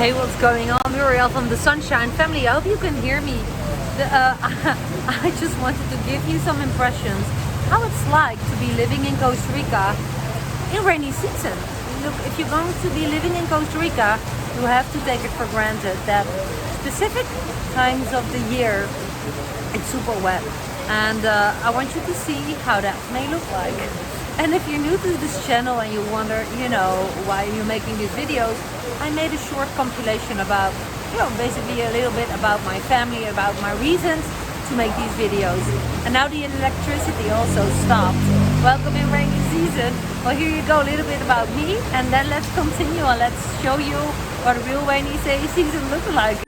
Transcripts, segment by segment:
Hey, what's going on? Muriel from the Sunshine Family. I hope you can hear me. I just wanted to give you some impressions how it's like to be living in Costa Rica in rainy season. Look, if you're going to be living in Costa Rica, you have to take it for granted that specific times of the year it's super wet, and I want you to see how that may look like. And if you're new to this channel and you wonder, why are you making these videos, I made a short compilation about, basically a little bit about my family, about my reasons to make these videos. And now the electricity also stopped. Welcome in rainy season. Well, here you go, a little bit about me, and then let's continue and let's show you what a real rainy season looks like.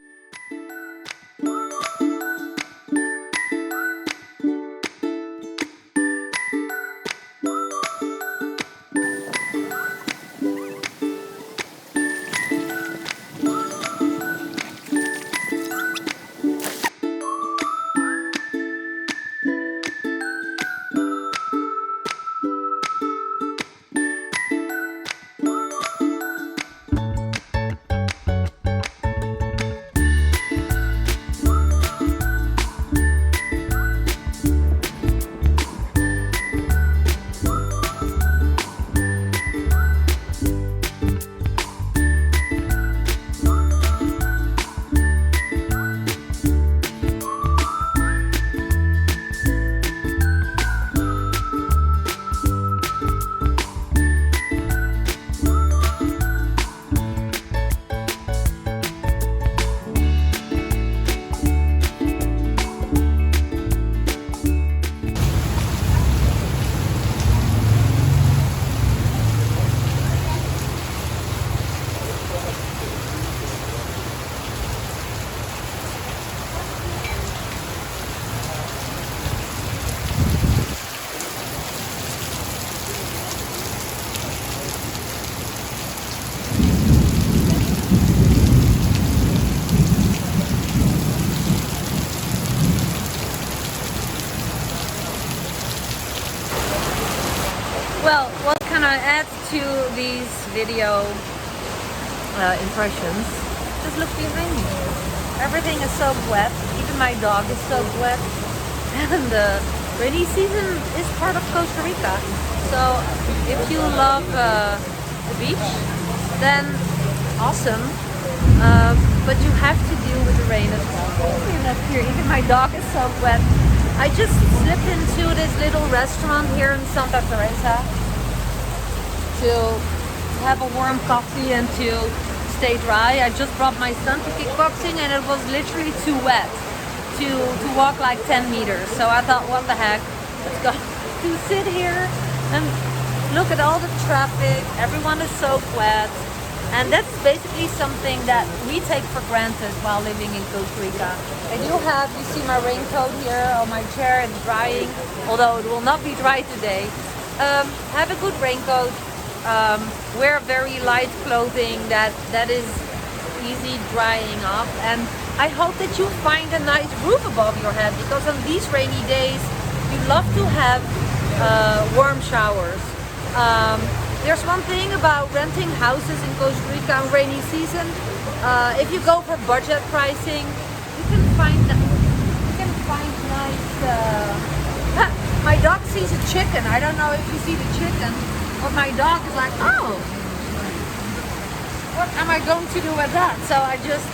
Well, what can I add to these video impressions? Just look behind me. Everything is so wet. Even my dog is so wet. And rainy season is part of Costa Rica. So if you love the beach, then awesome. But you have to deal with the rain as well. Here, even my dog is so wet. I just slipped into this little restaurant here in Santa Teresa to have a warm coffee and to stay dry. I just brought my son to kickboxing and it was literally too wet to walk like 10 meters. So I thought, what the heck, let's go to sit here and look at all the traffic. Everyone is so wet. And that's basically something that we take for granted while living in Costa Rica. I do have, you see my raincoat here on my chair, it's drying, although it will not be dry today. Have a good raincoat, wear very light clothing that is easy drying off. And I hope that you find a nice roof above your head, because on these rainy days, you love to have warm showers. There's one thing about renting houses in Costa Rica in rainy season. If you go for budget pricing, you can find nice. My dog sees a chicken. I don't know if you see the chicken, but my dog is like, oh, what am I going to do with that? So I just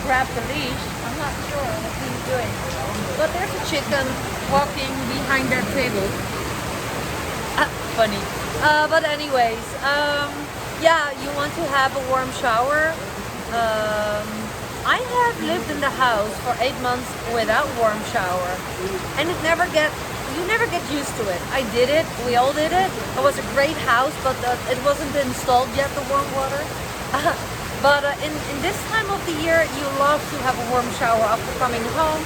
grabbed the leash. I'm not sure what he's doing, but there's a chicken walking behind that table. Funny. But anyways, yeah, you want to have a warm shower. I have lived in the house for 8 months without warm shower, and you never get used to it. I did it, we all did it. It was a great house, but it wasn't installed yet, the warm water. But in this time of the year, you love to have a warm shower after coming home,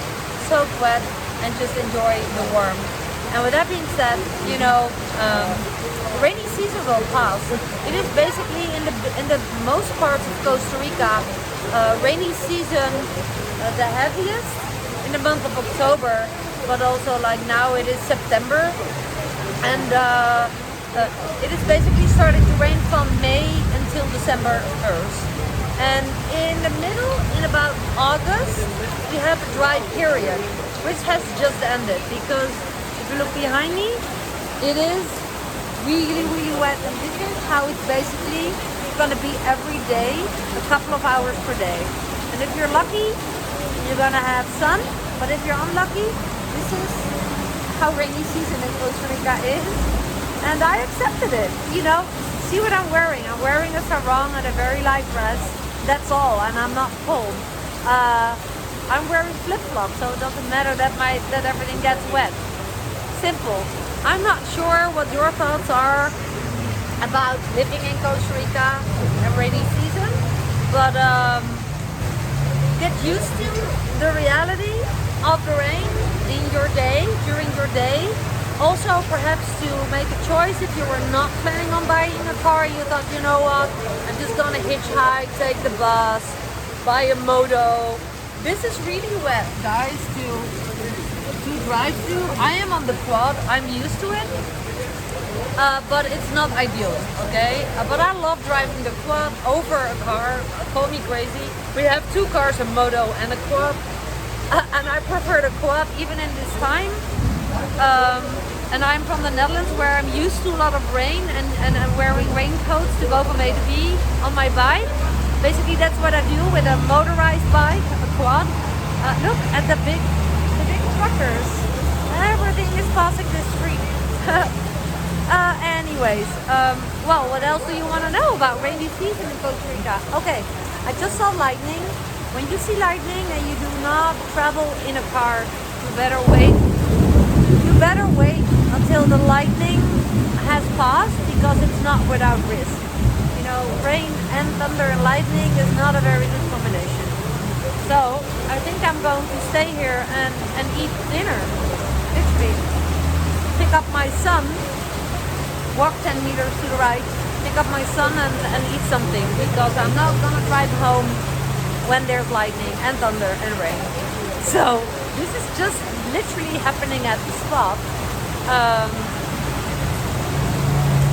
soak wet, and just enjoy the warmth. And with that being said, rainy season will pass. It is basically in the most parts of Costa Rica, rainy season the heaviest in the month of October, but also like now it is September, and it is basically starting to rain from May until December 1st. And in about August, we have a dry period, which has just ended because if you look behind me, it is really, really wet, and this is how it's basically gonna be every day, a couple of hours per day. And if you're lucky, you're gonna have sun, but if you're unlucky, this is how rainy season in Costa Rica is. And I accepted it, you know. See what I'm wearing? I'm wearing a sarong and a very light dress. That's all, and I'm not cold. I'm wearing flip-flops, so it doesn't matter that everything gets wet. Simple. I'm not sure what your thoughts are about living in Costa Rica in rainy season, but get used to the reality of the rain in your day, during your day. Also, perhaps to make a choice if you were not planning on buying a car, you thought, you know what, I'm just gonna hitchhike, take the bus, buy a moto. This is really wet, guys, to drive to. I am on the quad, I'm used to it, but it's not ideal, okay? But I love driving the quad over a car, call me crazy. We have two cars, a moto and a quad, and I prefer the quad even in this time. And I'm from the Netherlands, where I'm used to a lot of rain and I'm wearing raincoats to go from A to B on my bike. Basically, that's what I do with a motorized bike, a quad. Look at the big truckers. Everything is passing the street. Anyways, well, what else do you want to know about rainy season in Costa Rica? Okay, I just saw lightning. When you see lightning and you do not travel in a car, you better wait. You better wait until the lightning has passed, because it's not without risk. You know, rain and thunder and lightning is not a very good combination. So I think I'm going to stay here and eat dinner. Literally. Pick up my son, walk 10 meters to the right, pick up my son and eat something, because I'm not gonna drive home when there's lightning and thunder and rain. So this is just literally happening at the spot.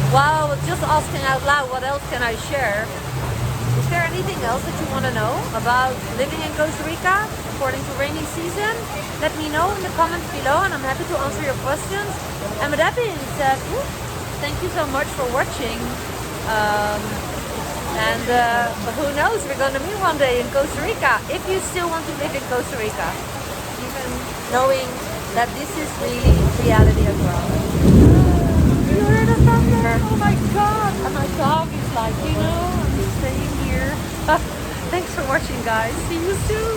While I was just asking out loud, what else can I share? Is there anything else that you want to know about living in Costa Rica according to rainy season? Let me know in the comments below, and I'm happy to answer your questions. And with that being said, thank you so much for watching. Who knows, we're going to meet one day in Costa Rica, if you still want to live in Costa Rica, even knowing that this is really reality as well. You heard the thunder? Oh my god! And my dog is like, you know, I'm just staying here. Thanks for watching, guys. See you soon.